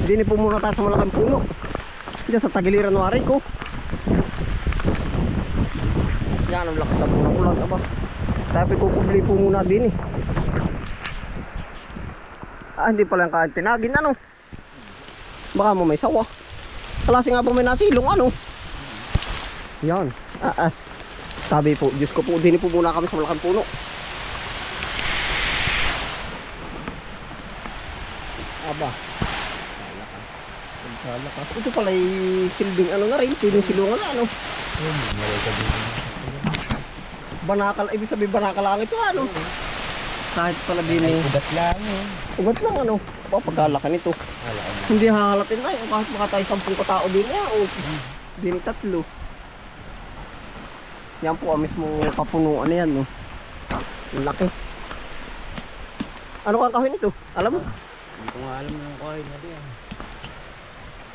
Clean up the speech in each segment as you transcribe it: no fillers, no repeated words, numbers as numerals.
Hindi po muna tayo sa malaking puno. Diyan sa tagiliran ng aray ko. Yan ang lakas ng ulan aba. Tapi kukubli po muna din eh. Hindi pala yung kahit pinagin ano. Baka mo may sawa. Klase nga po may nasilong ano. Yan. Sabi po, Diyos ko po, din po muna kami sa malaking puno. Aba. Lakas. Ito pala yung silbing ano na rin, piling silungan na ano. Banakal, ibig sabihin banakal lang ito ano. Kahit pala din eh. Ugat lang eh. Ugat lang ano. Pagkalakan ito. Hindi hahalatin tayo. Kahit makatay 10 katao din niya. O din 3. Yan po ang mismo kapunuan na yan. No? Ang laki. Ano kang kahoy nito? Alam mo? Hindi ko nga alam yung kahoy na din.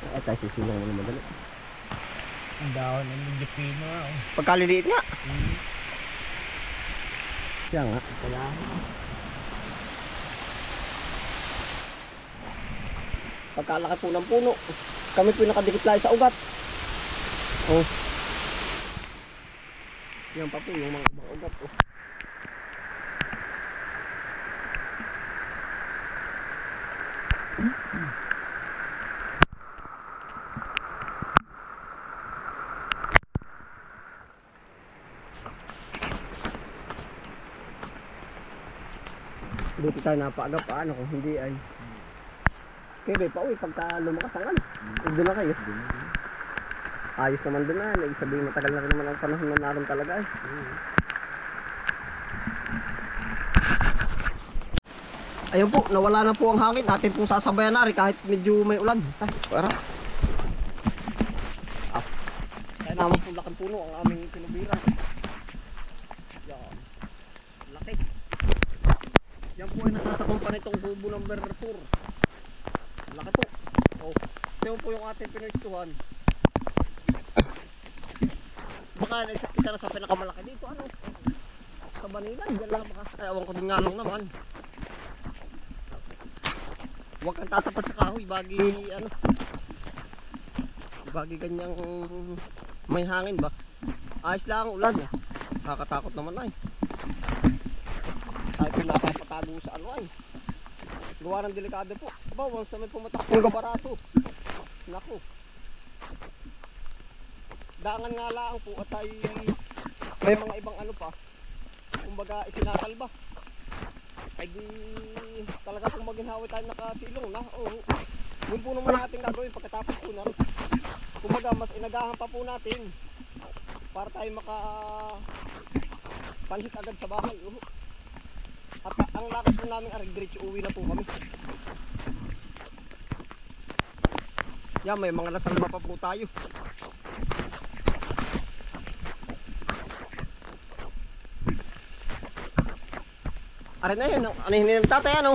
Ay tayo sisilang mo na madali. Ang dahon ng lindipino nga. Pagkaliliit nga. Siya nga. Kaya Pagkalaki po ng puno. Kami po nakadikit lang sa ugat. Oh. Yan pa po yung mga ugat. Oh. Buti tayo napaagaw paano kung hindi ay kaya pa uwi pagka lumakas ang ano. Doon na kayo. Ayos naman doon na. Ibig sabihin matagal na rin naman ang panahon na naroon talaga eh. Ayun po, nawala na po ang hangin. Atin pong sasabayan na rin kahit medyo may ulan. Para. Kaya naman po laking puno ang aming pinubiran. Yan. Laki. Yan po ay nasasakong pa nitong kubo number 4. Laki po. Oh. Ito po yung ating pinuistuhan. Baka isa na sa pinakamalaki dito. Ano? Sa Banilan. Diyan lang baka. Ay, awan ko din nga lang naman. Huwag kang tatapat sa kahoy. Bagi ano. Bagi ganyang may hangin ba. Ayos lang ang ulan. Nakakatakot naman ay. Tayo po napapatago sa ano ay. Gawa ng delikado po. Aba, once na may pumatak ng gabaraso. Naku. Daangan nga lang po at ay may mga ibang ano pa. Kumbaga isinasalba. Ay di talaga kung maginhawi tayo nakasilong na. Oo. Yun po naman natin gagawin pagkatapos po na rin. Kumbaga mas inagahan pa po natin para tayo maka panhit agad sa bahay. At ang lakad po namin ay diretso uwi na po kami. Yan, may mga nasalba pa po tayo. Arin na yun, anihin ng tatay ano.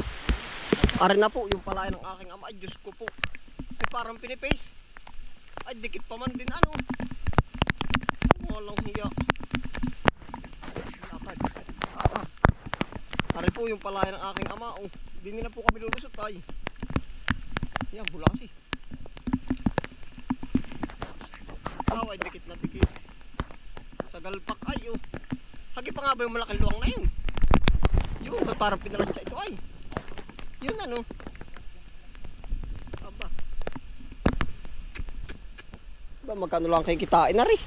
Arin na po, yung palayan ng aking ama. Ay, Diyos ko po. Ay, parang pinipace. Ay, dikit pa man din ano. Walang hiya. Lakad. Arin po yung palayan ng aking ama. Oh, hindi na po kami lulusot ay. Yan, bulasi. Ay, dikit na dikit. Sa galpak ay, oh. Hagi pa nga ba yung malaking luwang na yun? Yun, parang pinalansya ito ay. Yun ano. Aba. Aba, magkano lang kayo kitain na rin?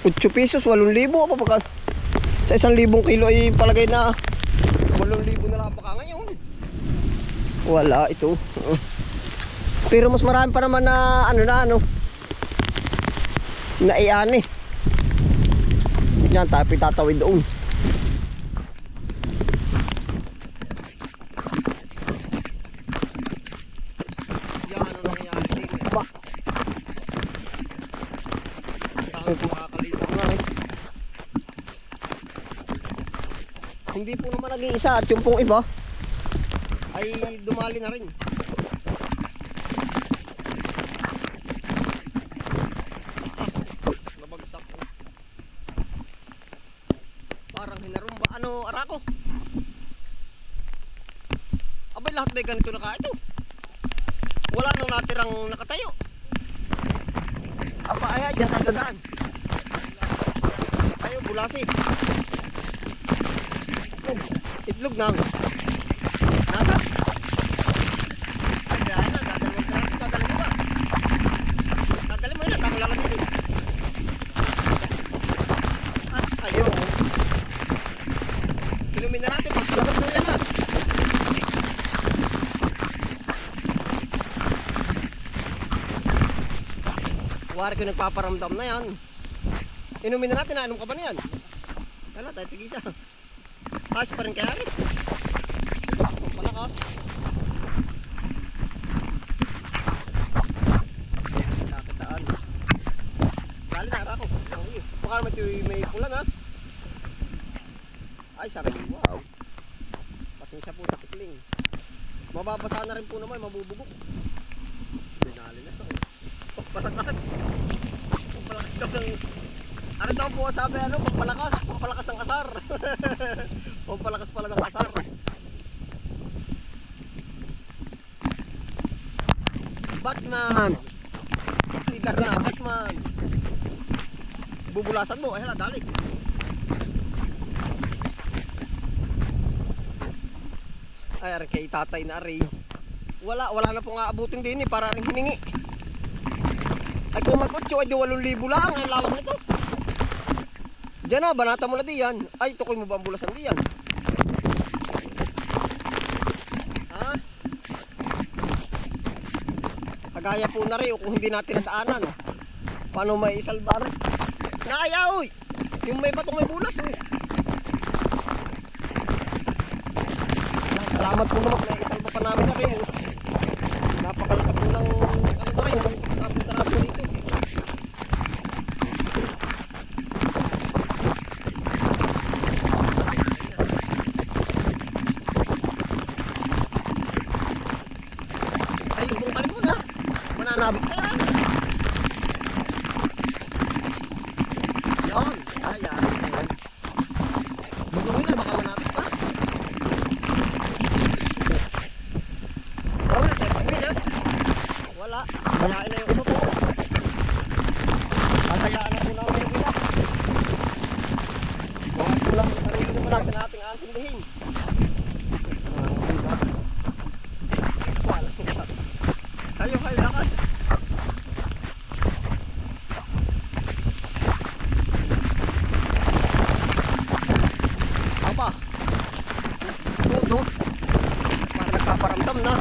8 pesos, 8,000. Apa pagka sa 1,000 kilo ay palagay na 8,000 na lang baka ngayon. Wala ito. Pero mas marami pa naman na ano na iyan eh. Yan, tayo tatawid doon. Yan, ano nangyari din eh. Ba? Saan ito makakalito nga eh. Hindi po naman nag-iisa at yung pong iba ay dumali na rin. Parang hinarumba. Ano, arako? Abay, lahat may ganito na ka ito. mayroong nakatayo. Apa ay dyan tayo dadaan. Tayo bulasi. Itlog na. Nasa. Ay dyan na, dadalhin mo ba? Dadalhin mo yun, ako lalagyan. Ayaw. Inumin na natin, pagpalabas na yan ha. Wari ko nagpaparamdam na yan. Inumin na natin, nainom ka ba na yan? Wala, tayo tigisa. Ayos pa rin kaya rin. Palakas. Kakitaan. Dali na, arako. Baka naman ito may pulan ha. Ay, sarili. Wow. Pasensya po sa tikling. Mababasa na rin po naman, mabubugok. Binali na ito. Pampalakas. Pampalakas ka ng... Ano daw po sabi, ano? Pampalakas. Pampalakas ng asar. Pampalakas pala ng asar. Batman! Leader na, Batman! Bubulasan mo, ay hala, dali. Ay, aray kay tatay na aray. Wala na pong aabutin din eh, para rin hiningi. Ay kung mag-8 ay di 8,000 lang ang lalak nito. Diyan na, banata mo na diyan. Ay, tukoy mo ba ang bulasan diyan? Ha? Kagaya po na rin kung hindi natin nadaanan. Paano may isalbar? Naayaw! Yung may batong may bulas eh. Salamat po naman na isalba pa namin na rin. Napakalata po ng ano na rin, nakapunta na po dito. Ay, bukong talim mo na. Mananabit na yan. Yan, ayan. Bukong na, baka manabit pa. Wala, bayain na yung ulo po. Kasayaan na po namin yung ila. Bakit po lang sarili naman natin ating aantindihin. Wala. Kayo, lakad. Apa? Tudo. Parang nagpaparamdam na.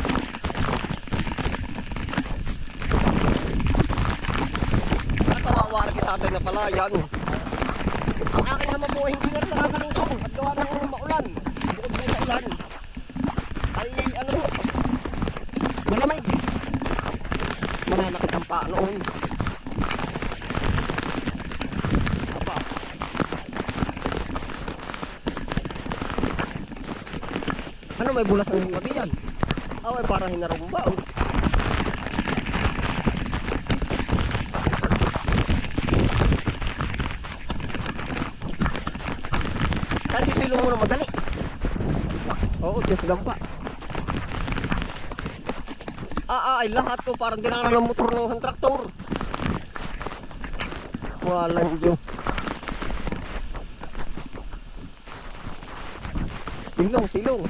Tatay na pala yan. Ang aking naman po hindi na rin nakakalungsong at gawa ng maulan. Bukod po sa ulan ay ano, malamig. Mananakit ang paa noon. Apa? Ano, may bulas ng lagi yan? Ay, parang hinarumba oh. Kasi silong mo na madali. Oo, Diyos dampa. Ay lahat ko parang dinarang ng motor ng traktor. Walang Diyos. Silong. Silong,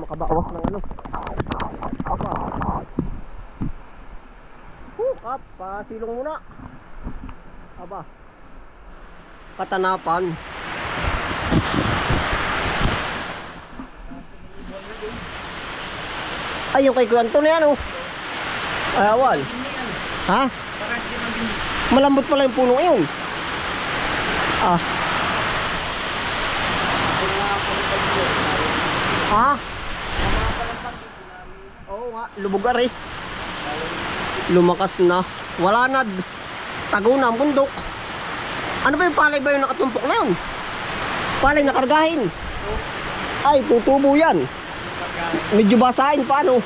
makabawas ng ano. Apa, pasilong muna. Aba. Katanapan. Ay, yung kay Kuyanto na yan oh. Ay, awal. Ha? Malambot pala yung puno ngayon. Ah. Ha? Oo nga, lubugar eh. Lumakas na. Wala na. Tago na ang bundok. Ano ba yung palay ba yung nakatumpok na yun? Palay na kargahin. Ay, tutubo yan. Medyo basahin pa ano.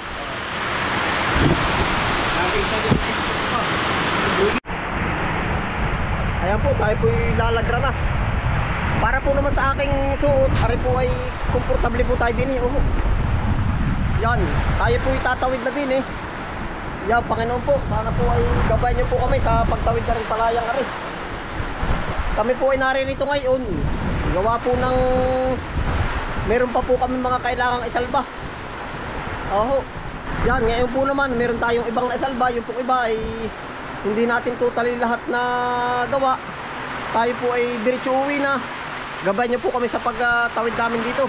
Ayan po, tayo po lalagra na. Para po naman sa aking suot, ari po ay komportable po tayo din eh. Oh. Yan, tayo po itatawid na din eh. Yan, Panginoon po, sana po ay gabayan niyo po kami sa pagtawid na rin palayang ari. Kami po ay naririto ngayon. Gawa po ng meron pa po kami mga kailangang isalba. Oho. Yan, ngayon po naman meron tayong ibang naisalba. Yung pong iba ay hindi natin totally lahat na gawa. Tayo po ay diretso uwi na. Gabayan niyo po kami sa pagtawid namin dito.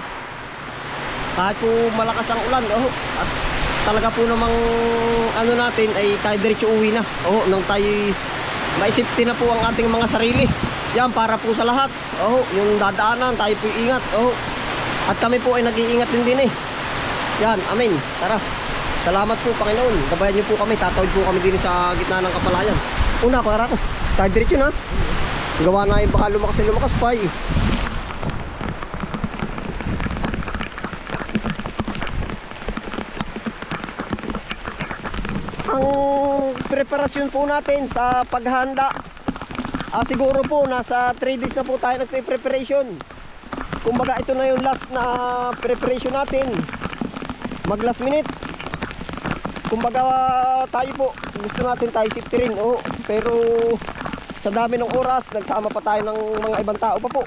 Kahit po malakas ang ulan. Oho. At talaga po namang ano natin ay tayo diretso uwi na. Oho, nang tayo maisipti na po ang ating mga sarili. Yan, para po sa lahat. Oho, yung dadaanan, tayo po ingat. Oho. At kami po ay nag-iingat din eh. Yan, amen. Tara. Salamat po, Panginoon. Gabayan niyo po kami. Tatawid po kami din sa gitna ng kapalayan. Una, para ko. Tayo diretso na. Gawa na yung baka lumakas pa eh. Ang preparasyon po natin sa paghahanda, siguro po nasa 3 days na po tayo nagpe-preparation. Kumbaga ito na yung last na preparation natin. Mag last minute. Kumbaga tayo po, gusto natin tayo safety rin. Oh, pero sa dami ng oras, nagsama pa tayo ng mga ibang tao pa po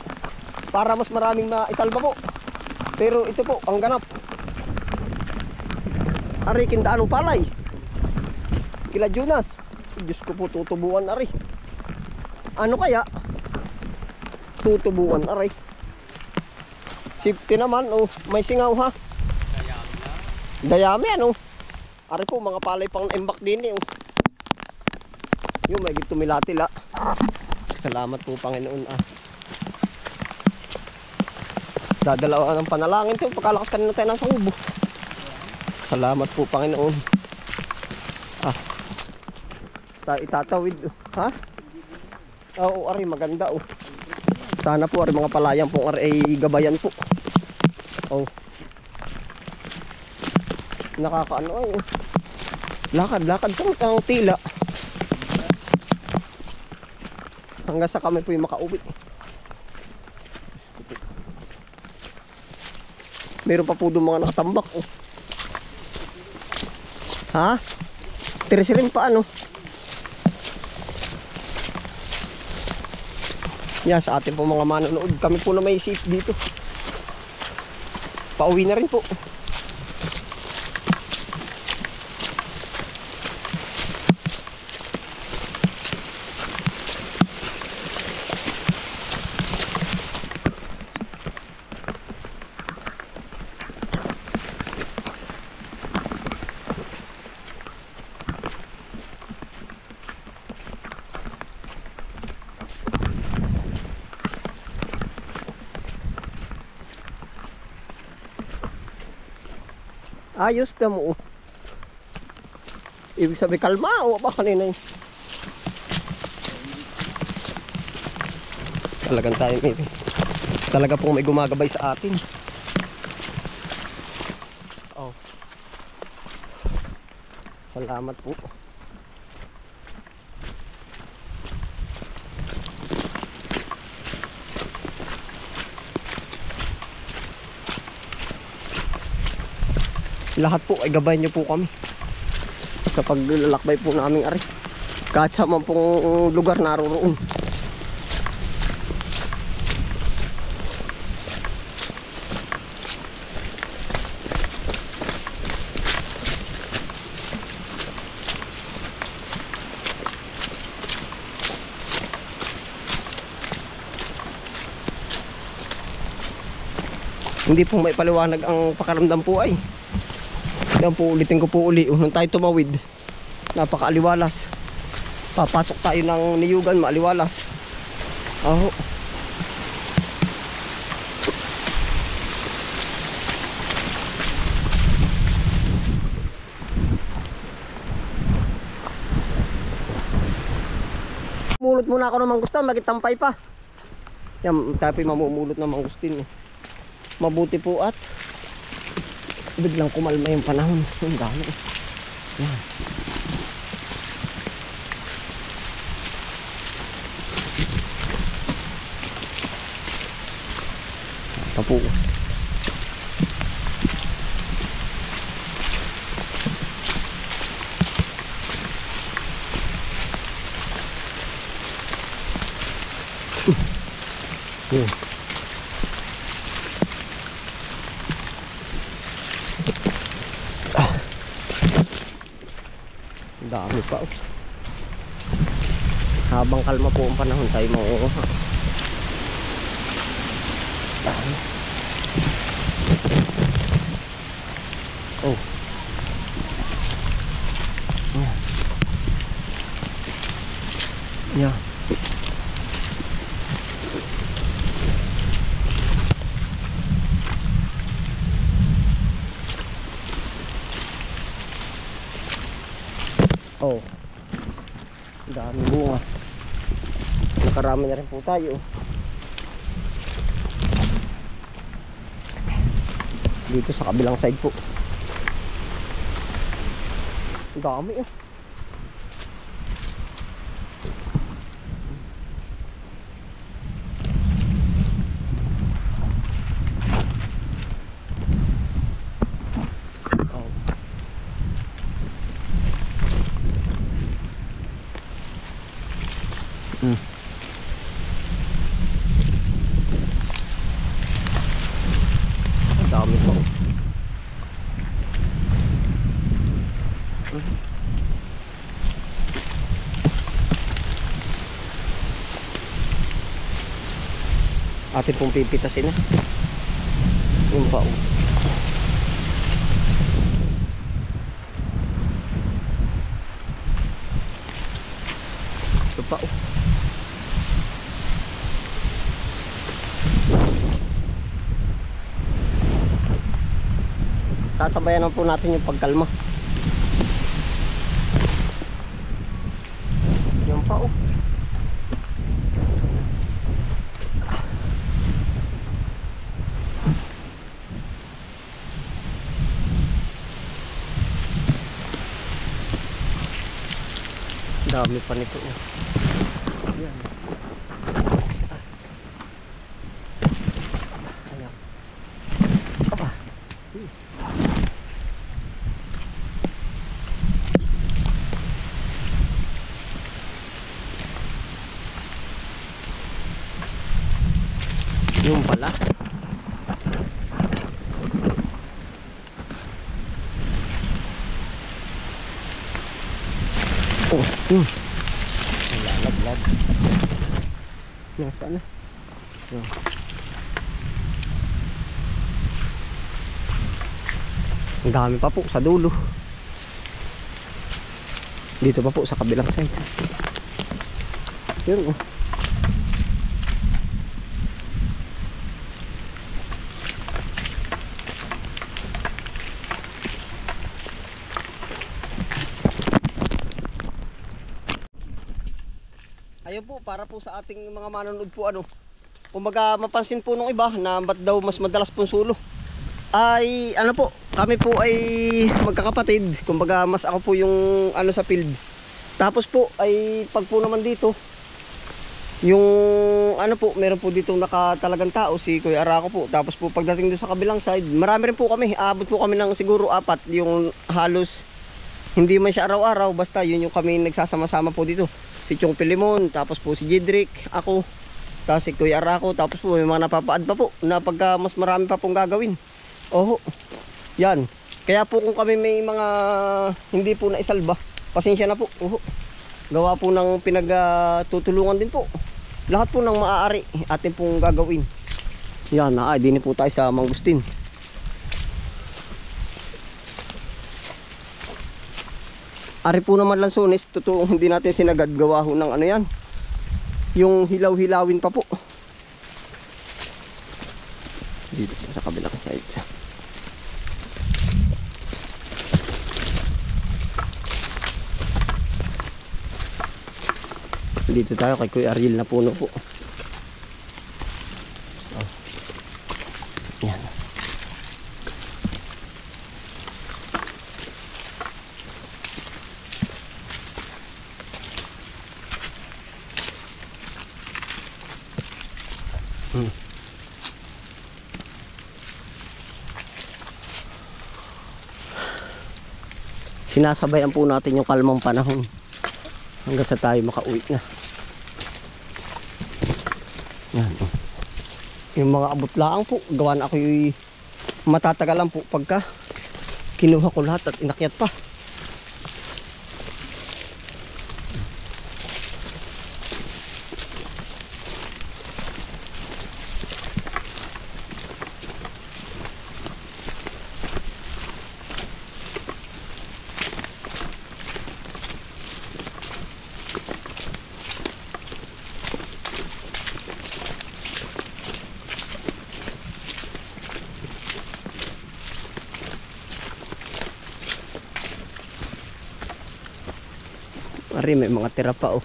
para mas maraming maisalba po. Pero ito po, ang ganap. Ari, kindaan ng palay. Kila Jonas. Diyos ko po, tutubuan ari. Ano kaya? Tutubuan ari. Safety naman, oh. May singaw ha. Dayami ano. Ari po, mga palay pang embak din eh. Oh. Yung may tumilati la. Salamat po, Panginoon ah. Dadalawa ng panalangin to. Pagkalakas kanina tayo ng subo. Salamat po, Panginoon. Ah. Itatawid. Ha? Oo, ari maganda oh. Sana po ari mga palayan po ari ay gabayan po. Oh. Nakakaano ay. Lakad po ang tila. Hanggang sa kami po yung makauwi. Meron pa po doon mga nakatambak oh. Ha? Tirisilin pa ano? Yan sa atin po mga manonood. Kami po na may safe dito. Pauwi na rin po. Ayos ka mo. Ibig sabihin kalma o ba kanina yun? Talagang tayo may talaga pong may gumagabay sa atin. Oh. Salamat po. Lahat po ay gabayan niyo po kami sa paglalakbay po namin ari. Kahit sa man pong lugar naroroon. Hindi po may paliwanag ang pakaramdam po ay. Yan po, ulitin ko po uli. Nung tayo tumawid, napakaaliwalas. Papasok tayo ng niyugan, maaliwalas. Oh. Mulot muna ako ng mangustin, magitampay pa. Yan, tayo mamumulot ng mangustin. Mabuti po at biglang kumalma yung panahon. Yung dami. Yan. Apo. Yun. Ang dami pa. Habang kalma po ang panahon tayo mauuha. Dami. Oh. Yeah. Yeah. Oh. Dami bunga. Nakarami na rin po tayo. Dito sa kabilang side po. Ang dami oh. Ang dami po. Atin pong pipitasin na. Yung pa oh. Ito pa oh. Sasabayan na po natin yung pagkalma. Yan pa oh. Dami pa nito oh. Yan. Ayan. Aba. Yung pala. Oh, lalaglag. Nasaan na? Yan. Ang dami pa po sa dulo. Dito pa po sa kabilang side. Yun oh. Ayun po, para po sa ating mga manonood po ano. Kumbaga mapansin po nung iba na ba't daw mas madalas pong sulo. Ay ano po, kami po ay magkakapatid. Kumbaga mas ako po yung ano sa field. Tapos po ay pag po naman dito yung ano po, meron po dito nakatalagang tao si Kuya Arako po. Tapos po pagdating doon sa kabilang side, marami rin po kami. Aabot po kami ng siguro 4, yung halos hindi man siya araw-araw, basta yun yung kami nagsasama-sama po dito. Si Chong Pilimon, tapos po si Jedrick, ako, tapos si Kuya Arako, tapos po may mga napapaad pa po na pagka mas marami pa pong gagawin. Oho, yan. Kaya po kung kami may mga hindi po naisalba, pasensya na po. Oho, gawa po ng pinagtutulungan din po. Lahat po ng maaari atin pong gagawin. Yan, din po tayo sa Mangustin. Ari po naman Lansones, totoo hindi natin sinagad, gawa ho ng ano yan. Yung hilaw-hilawin pa po. Dito sa kabilang side. Dito tayo kay Kuya Ariel na puno po. Oh. Yan. Sinasabayan po natin yung kalmang panahon hanggang sa tayo makauwi na. Yan, oh. Yung mga abot laang po, gawa na ako yung matatagalan po pagka kinuha ko lahat at inakyat pa. Ari, may mga tira pa oh.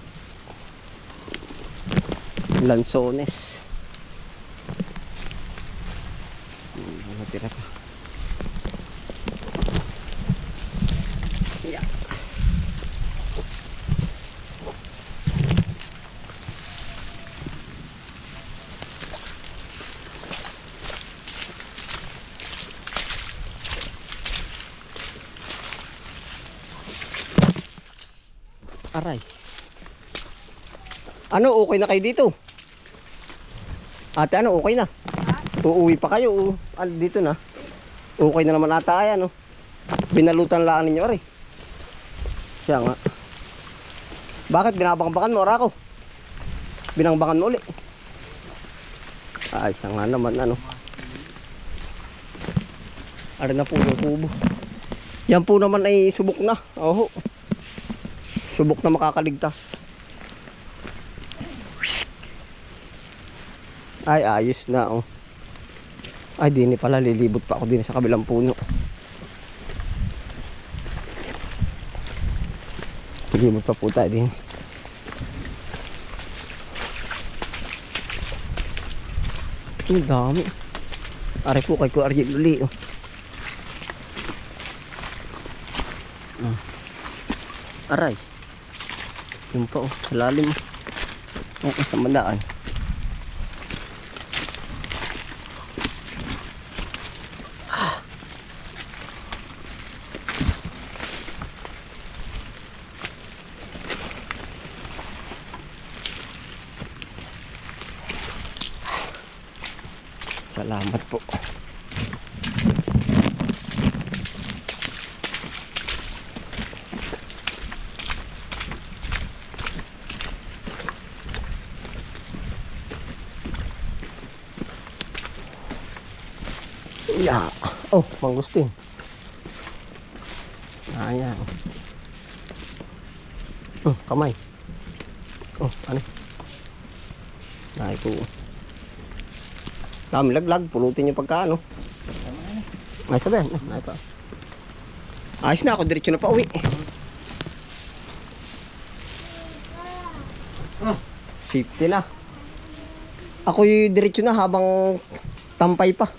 Lansones. Mga tira pa. Yeah. Aray. Ano, okay na kayo dito? Ate, ano, okay na? Uuwi pa kayo, dito na. Okay na naman ata, ayan, oh. Binalutan lang ninyo, aray. Siya nga. Bakit binabangbakan mo, Arako? Binangbangan mo uli. Ay, siya nga naman, ano. Aray na po yung kubo. Yan po naman ay subok na. Oho. Subok na makakaligtas. Ay, ayos na, oh. Ay, dini pala, lilibot pa ako din sa kabilang puno. Lilibot pa po tayo din. Ang dami. Aray po kay Kuya Arjel uli, oh. Aray. Yun pa, oh, sa lalim. Oo, sa mandaan. Salamat po. Yeah. Oh, mangustin. Ayan. Oh, kamay. Oh, ano? Ay po. Dami laglag, pulutin yung pagkaano. Ay, sabihin. Ay pa. Ayos na ako, diretso na pa uwi. Safety na. Ako yung diretso na habang tampay pa.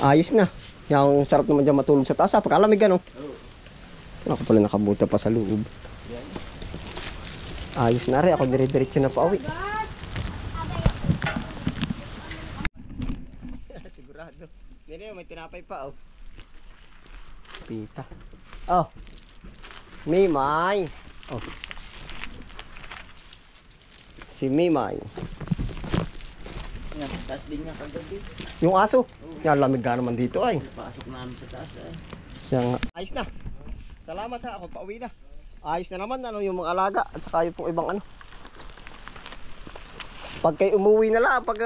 Ayos na. Yung sarap naman dyan matulog sa taas. Pagkalamig ano. Ako pala nakabuta pa sa loob. Ayos na rin. Ako dire-diretso na pa uwi. Sigurado. Nene, may tinapay pa oh. Pita. Oh. Mimay. Oh. Si Mimay. Yan, taas din niya kagabi. Yung aso. Yan, lamig ka naman dito ay. Pasok namin sa taas ay. Siya nga. Ayos na. Salamat ha. Ako pauwi na. Ayos na naman ano yung mga alaga. At saka yung pong ibang ano. Pag kayo umuwi na lang. Pag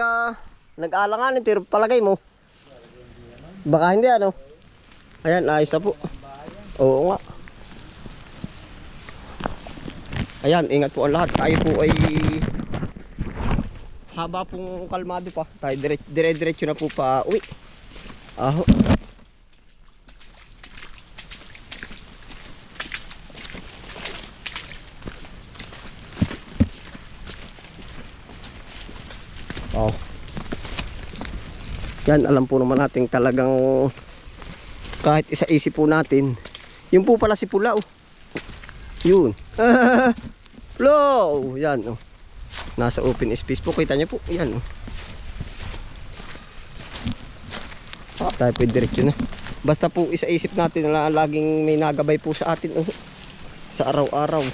nag-aalanganin. Pero palagay mo. Baka hindi ano. Ayan, ayos na po. Oo nga. Ayan, ingat po ang lahat. Tayo po ay haba pong kalmado pa. Tayo dire-diretso na po pa uwi. Aho. Oh. Yan, alam po naman natin talagang kahit isa-isip po natin. Yun po pala si Pula, oh. Yun. Flow. Yan, oh. Nasa open space po. Kita niyo po. Yan, oh. Tayo po diretso na. Basta po isaisip natin na laging may nagabay po sa atin sa araw-araw.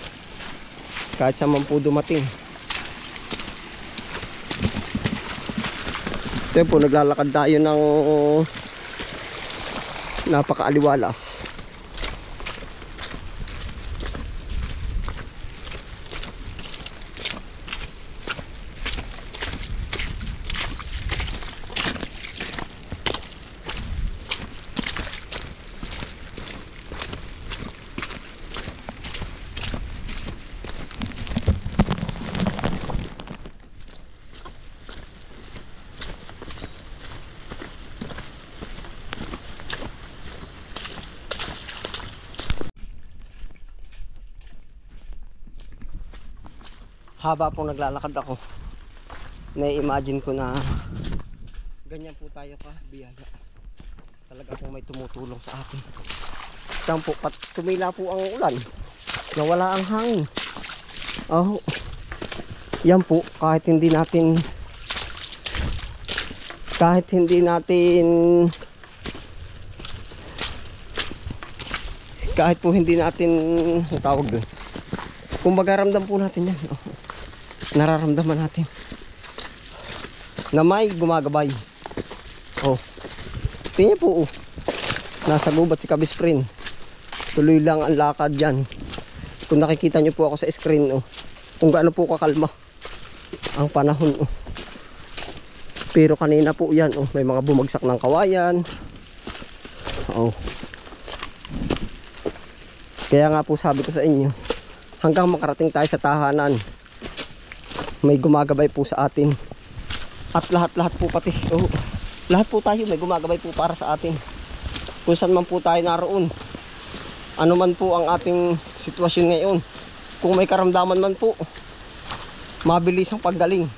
Kahit sa man po dumating. Ito po, naglalakad tayo ng napakaaliwalas. Haba po naglalakad ako, na-imagine ko na ganyan po tayo ka biyaya. Talaga po may tumutulong sa atin. Saan po, tumila po ang ulan, nawala ang hangin. Oh, yan po, kahit hindi natin kahit po hindi natin tawag doon, kumbaga ramdam po natin yan. Oh, nararamdaman natin na may gumagabay. Oh, tingnan po, nasa gubat si Kabisprin, tuloy lang ang lakad yan. Kung nakikita nyo po ako sa screen, kung gaano po kakalma ang panahon. Pero kanina po yan, may mga bumagsak ng kawayan. Kaya nga po sabi ko sa inyo, hanggang makarating tayo sa tahanan, may gumagabay po sa atin. At lahat po pati, lahat po tayo may gumagabay po para sa atin. Kung saan man po tayo naroon, ano man po ang ating sitwasyon ngayon, kung may karamdaman man po, mabilis ang paggaling.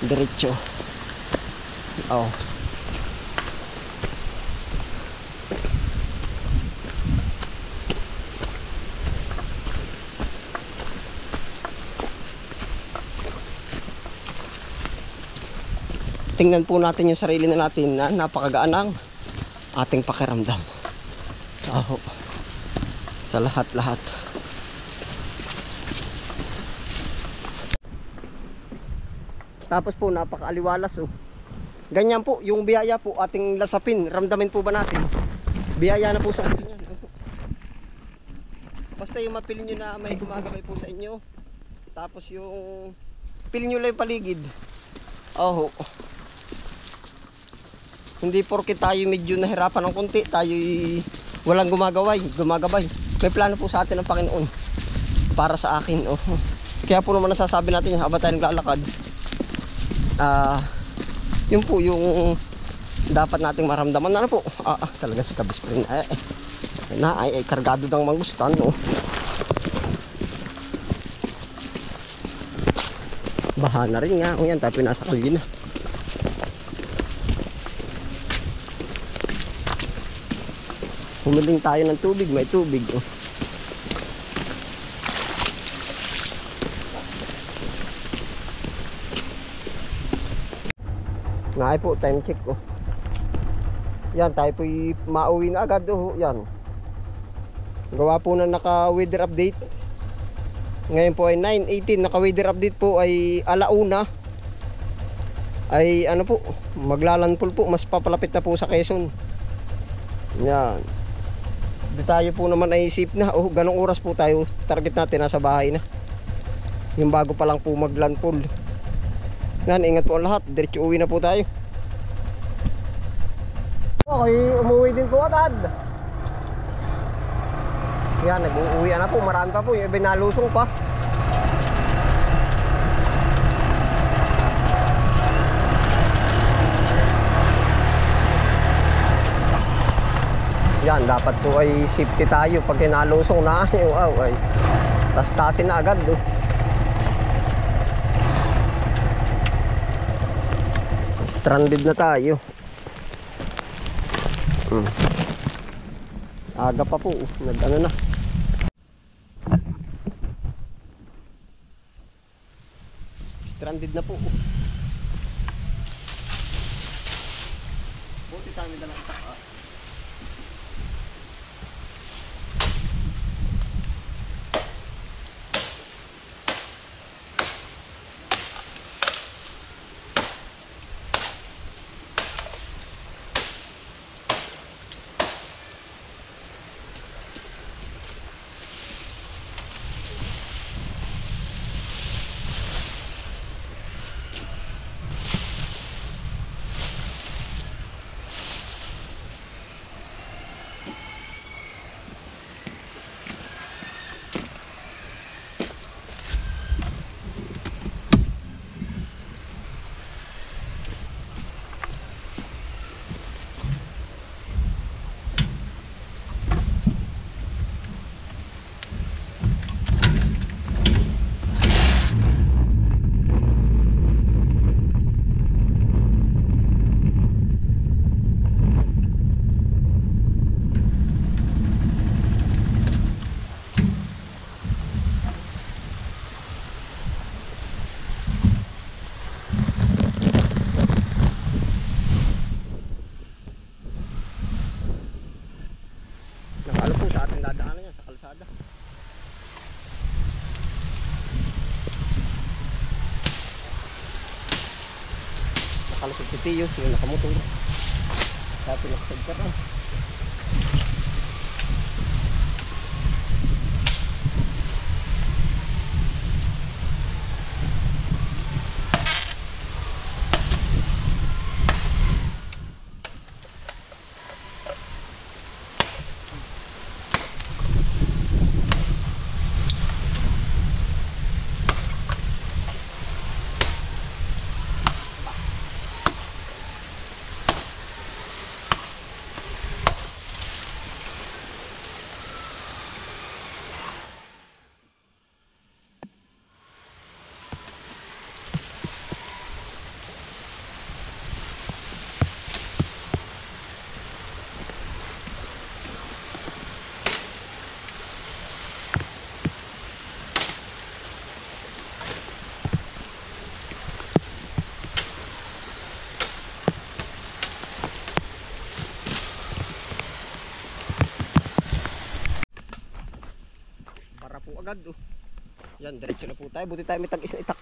Diretso. Tingnan po natin yung sarili na natin na napakagaan ang ating pakiramdam. Sa lahat-lahat. Tapos po napakaaliwalas. Ganyan po yung biyaya po ating lasapin. Ramdamin po ba natin? Biyaya na po sa atin yan. Basta yung mapilin nyo na may gumagabay po sa inyo. Tapos yung pilin nyo lang yung paligid. Hindi porke tayo medyo nahirapan ng konti, tayo walang gumagabay. May plano po sa atin ng Panginoon para sa akin. Kaya po naman nasasabi natin habang tayo naglalakad, yun po yung dapat nating maramdaman. Ano po? Talaga si Kabisprin ay kargado ng mangustan. Baha na rin nga. Yan tayo nasa kulina. Humiling tayo ng tubig, may tubig. Ngaay po, time check. Yan, tayo po mauwi na agad. Yan. Gawa po na naka-weather update. Ngayon po ay 9:18. Naka-weather update po ay alauna. Ay ano po, maglalandfall po. Mas papalapit na po sa Quezon. Yan. Tayo po naman ay safe na. Ganong oras po tayo target natin, nasa bahay na. Yung bago pa lang po maglandfall. Yan, ingat po ang lahat. Diretso uwi na po tayo. Okay, umuwi din po agad. Yan, nag-uwi na po. Marami pa po. Yung iba nalusong pa. Yan, dapat po ay safety tayo pag kinalusong na. Ay tas-tasin na agad. Stranded na tayo. Aga pa po, nag-ano na. Stranded na po. Buti tayo may dalang itak. Nakalo po sa ating dadaanan yan sa kalsada. Nakalusot si Tio, yung nakamotor. Sa ating nakasagkaran. Para po agad oh. Yan, diretso na po tayo. Buti tayo may tag-is na itak.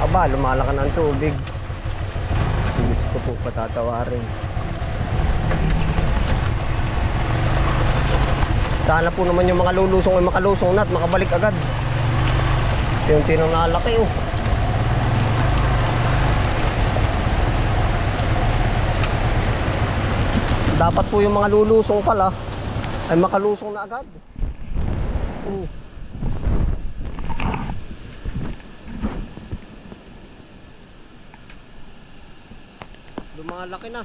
Aba, lumalakan ang tubig. Gusto ko po patatawarin. Sana po naman yung mga lulusong ay makalusong na at makabalik agad. Yung tinong nalaki oh. Dapat po yung mga lulusong pala ay makalusong na agad. Lumalaki na.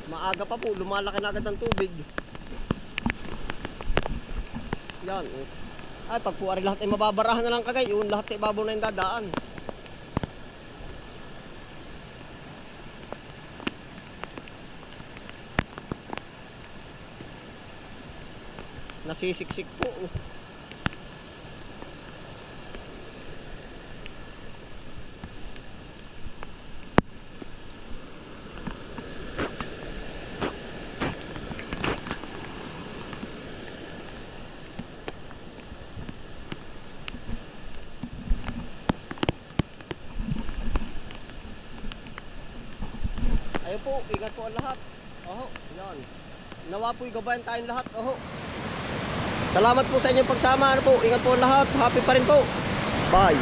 Maaga pa po, lumalaki na agad ang tubig. Yan oh. Ay, pag po lahat ay mababarahan na lang kagay, yun lahat sa ibabaw na yung dadaan. Nasisiksik po oh. Ayun po, ingat po ang lahat. Oho, yan. Nawa po'y gabayan tayong lahat. Oho. Salamat po sa inyong pagsama. Ano po, ingat po ang lahat. Happy pa rin po. Bye.